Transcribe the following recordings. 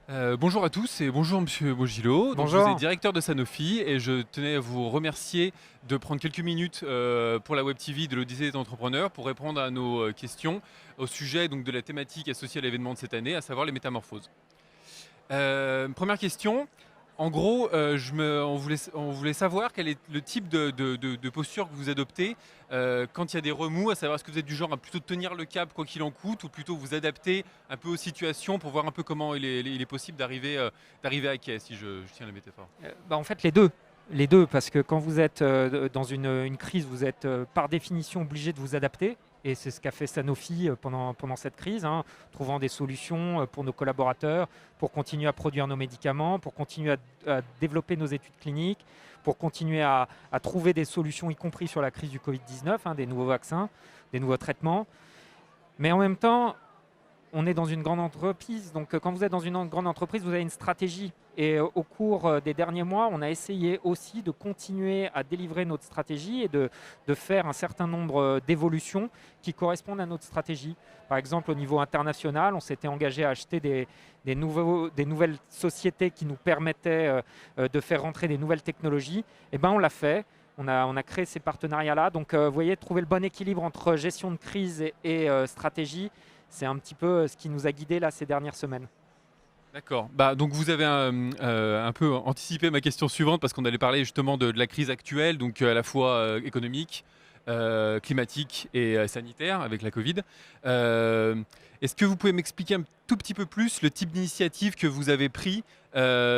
Bonjour à tous et bonjour Monsieur Bogilo. Donc, je vous ai Bonjour. directeur de Sanofi et je tenais à vous remercier de prendre quelques minutes pour la Web TV de l'Odyssée des entrepreneurs pour répondre à nos questions au sujet donc, de la thématique associée à l'événement de cette année, à savoir les métamorphoses. Première question. En gros, on voulait savoir quel est le type de posture que vous adoptez quand il y a des remous, à savoir est-ce que vous êtes du genre à plutôt tenir le cap quoi qu'il en coûte ou plutôt vous adapter un peu aux situations pour voir un peu comment il est possible d'arriver à quai, si je tiens la métaphore. En fait, les deux. Les deux, parce que quand vous êtes dans une crise, vous êtes par définition obligé de vous adapter. Et c'est ce qu'a fait Sanofi pendant cette crise, hein, trouvant des solutions pour nos collaborateurs, pour continuer à produire nos médicaments, pour continuer à développer nos études cliniques, pour continuer à trouver des solutions, y compris sur la crise du Covid-19, hein, des nouveaux vaccins, des nouveaux traitements. Mais en même temps, on est dans une grande entreprise. Donc, quand vous êtes dans une grande entreprise, vous avez une stratégie. Et au cours des derniers mois, on a essayé aussi de continuer à délivrer notre stratégie et de faire un certain nombre d'évolutions qui correspondent à notre stratégie. Par exemple, au niveau international, on s'était engagé à acheter des nouvelles sociétés qui nous permettaient de faire rentrer des nouvelles technologies. Et ben, on l'a fait. On a créé ces partenariats-là. Donc, vous voyez, trouver le bon équilibre entre gestion de crise et stratégie, c'est un petit peu ce qui nous a guidés là ces dernières semaines. D'accord. Donc vous avez un peu anticipé ma question suivante parce qu'on allait parler justement de la crise actuelle, donc à la fois économique, climatique et sanitaire avec la Covid. Euh, Est-ce que vous pouvez m'expliquer un tout petit peu plus le type d'initiative que vous avez pris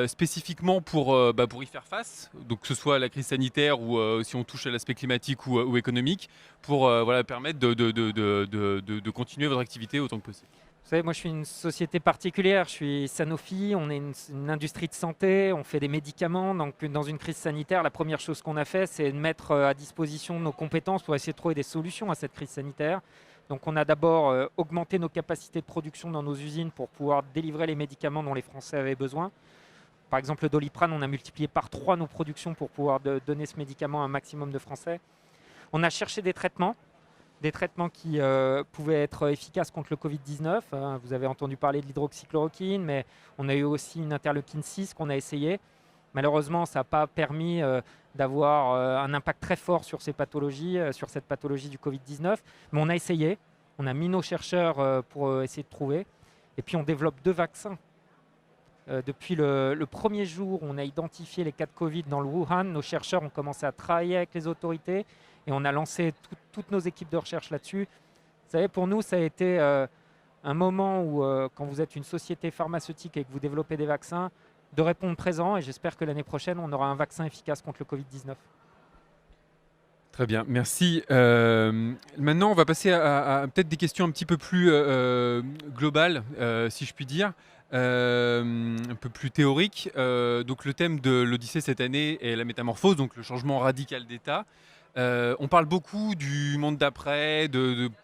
spécifiquement pour y faire face, donc que ce soit la crise sanitaire ou si on touche à l'aspect climatique ou économique, pour voilà, permettre de continuer votre activité autant que possible. Vous savez, moi je suis une société particulière, je suis Sanofi, on est une industrie de santé, on fait des médicaments. Donc dans une crise sanitaire, la première chose qu'on a fait, c'est de mettre à disposition nos compétences pour essayer de trouver des solutions à cette crise sanitaire. Donc on a d'abord augmenté nos capacités de production dans nos usines pour pouvoir délivrer les médicaments dont les Français avaient besoin. Par exemple, le Doliprane, on a multiplié par 3 nos productions pour pouvoir donner ce médicament à un maximum de Français. On a cherché des traitements qui pouvaient être efficaces contre le Covid-19. Vous avez entendu parler de l'hydroxychloroquine, mais on a eu aussi une interleukine 6 qu'on a essayé. Malheureusement, ça n'a pas permis d'avoir un impact très fort sur ces pathologies, sur cette pathologie du Covid-19. Mais on a essayé, on a mis nos chercheurs pour essayer de trouver. Et puis on développe 2 vaccins. Depuis le premier jour où on a identifié les cas de Covid dans le Wuhan, nos chercheurs ont commencé à travailler avec les autorités et on a lancé toutes nos équipes de recherche là-dessus. Vous savez, pour nous, ça a été un moment où, quand vous êtes une société pharmaceutique et que vous développez des vaccins, de répondre présent, et j'espère que l'année prochaine, on aura un vaccin efficace contre le Covid-19. Très bien, merci. Maintenant, on va passer à peut-être des questions un petit peu plus globales, si je puis dire, un peu plus théoriques. Donc, le thème de l'Odyssée cette année est la métamorphose, donc le changement radical d'état. On parle beaucoup du monde d'après,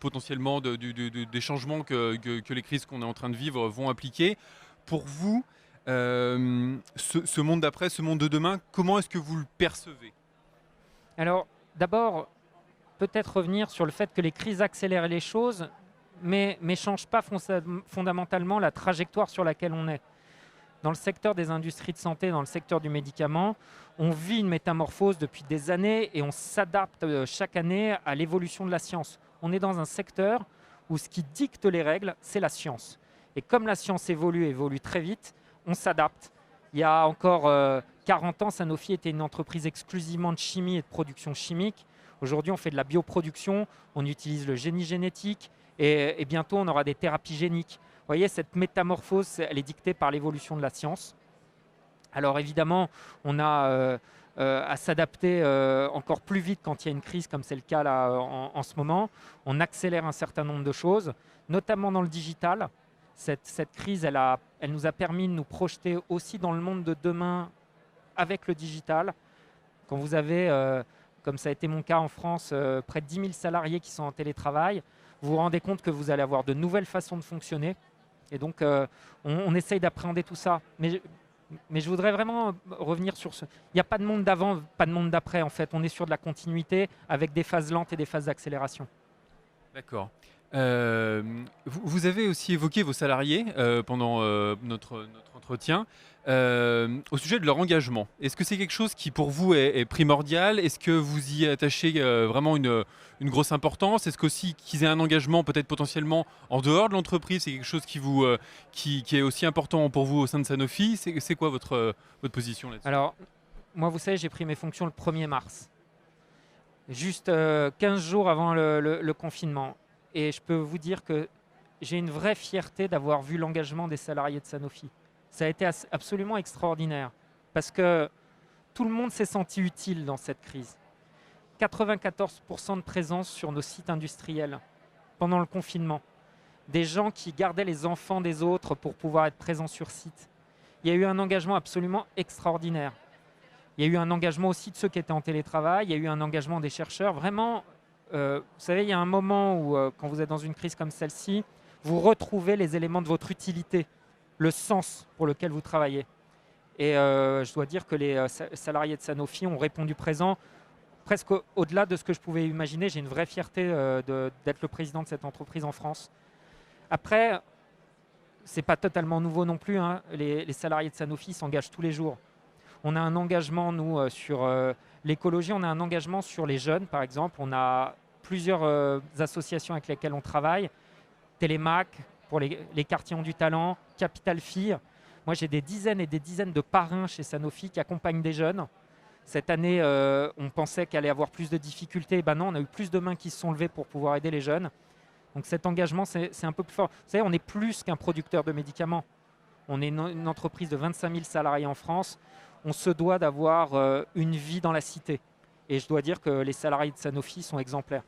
potentiellement des changements que les crises qu'on est en train de vivre vont impliquer. Pour vous, ce monde d'après, ce monde de demain, comment est-ce que vous le percevez? Alors, d'abord, peut-être revenir sur le fait que les crises accélèrent les choses, mais ne changent pas fondamentalement la trajectoire sur laquelle on est. Dans le secteur des industries de santé, dans le secteur du médicament, on vit une métamorphose depuis des années et on s'adapte chaque année à l'évolution de la science. On est dans un secteur où ce qui dicte les règles, c'est la science. Et comme la science évolue très vite, on s'adapte. Il y a encore 40 ans, Sanofi était une entreprise exclusivement de chimie et de production chimique. Aujourd'hui, on fait de la bioproduction, on utilise le génie génétique et bientôt, on aura des thérapies géniques. Vous voyez, cette métamorphose, elle est dictée par l'évolution de la science. Alors évidemment, on a à s'adapter encore plus vite quand il y a une crise, comme c'est le cas là en ce moment. On accélère un certain nombre de choses, notamment dans le digital. Cette crise, elle nous a permis de nous projeter aussi dans le monde de demain avec le digital. Quand vous avez, comme ça a été mon cas en France, près de 10 000 salariés qui sont en télétravail, vous vous rendez compte que vous allez avoir de nouvelles façons de fonctionner. Et donc, on essaye d'appréhender tout ça. Mais je voudrais vraiment revenir sur ce. Il n'y a pas de monde d'avant, pas de monde d'après, en fait. On est sur de la continuité avec des phases lentes et des phases d'accélération. D'accord. Euh, vous avez aussi évoqué vos salariés pendant notre entretien au sujet de leur engagement. Est-ce que c'est quelque chose qui pour vous est primordial? Est-ce que vous y attachez vraiment une grosse importance? Est-ce qu'aussi qu'ils aient un engagement peut-être potentiellement en dehors de l'entreprise, c'est quelque chose qui est aussi important pour vous au sein de Sanofi? C'est quoi votre position là-dessus? Alors, moi, vous savez, j'ai pris mes fonctions le 1er mars, juste 15 jours avant le confinement. Et je peux vous dire que j'ai une vraie fierté d'avoir vu l'engagement des salariés de Sanofi. Ça a été absolument extraordinaire parce que tout le monde s'est senti utile dans cette crise. 94% de présence sur nos sites industriels pendant le confinement. Des gens qui gardaient les enfants des autres pour pouvoir être présents sur site. Il y a eu un engagement absolument extraordinaire. Il y a eu un engagement aussi de ceux qui étaient en télétravail. Il y a eu un engagement des chercheurs. Vraiment, vous savez, il y a un moment où, quand vous êtes dans une crise comme celle-ci, vous retrouvez les éléments de votre utilité, le sens pour lequel vous travaillez. Et je dois dire que les salariés de Sanofi ont répondu présent presque au-delà de ce que je pouvais imaginer. J'ai une vraie fierté d'être le président de cette entreprise en France. Après, ce n'est pas totalement nouveau non plus, hein. Les salariés de Sanofi s'engagent tous les jours. On a un engagement, nous, sur l'écologie, on a un engagement sur les jeunes, par exemple. On a plusieurs associations avec lesquelles on travaille. Télémac, pour les quartiers ont du talent, Capital Filles. Moi, j'ai des dizaines et des dizaines de parrains chez Sanofi qui accompagnent des jeunes. Cette année, on pensait qu'il allait y avoir plus de difficultés. Ben non, on a eu plus de mains qui se sont levées pour pouvoir aider les jeunes. Donc cet engagement, c'est un peu plus fort. Vous savez, on est plus qu'un producteur de médicaments. On est une entreprise de 25 000 salariés en France. On se doit d'avoir une vie dans la cité. Et je dois dire que les salariés de Sanofi sont exemplaires.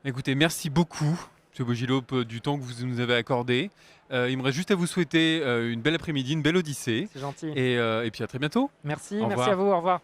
Écoutez, merci beaucoup, M. Bogilope, du temps que vous nous avez accordé. Il me reste juste à vous souhaiter une belle après-midi, une belle odyssée. C'est gentil. Et puis à très bientôt. Merci, Au merci revoir. à vous, au revoir.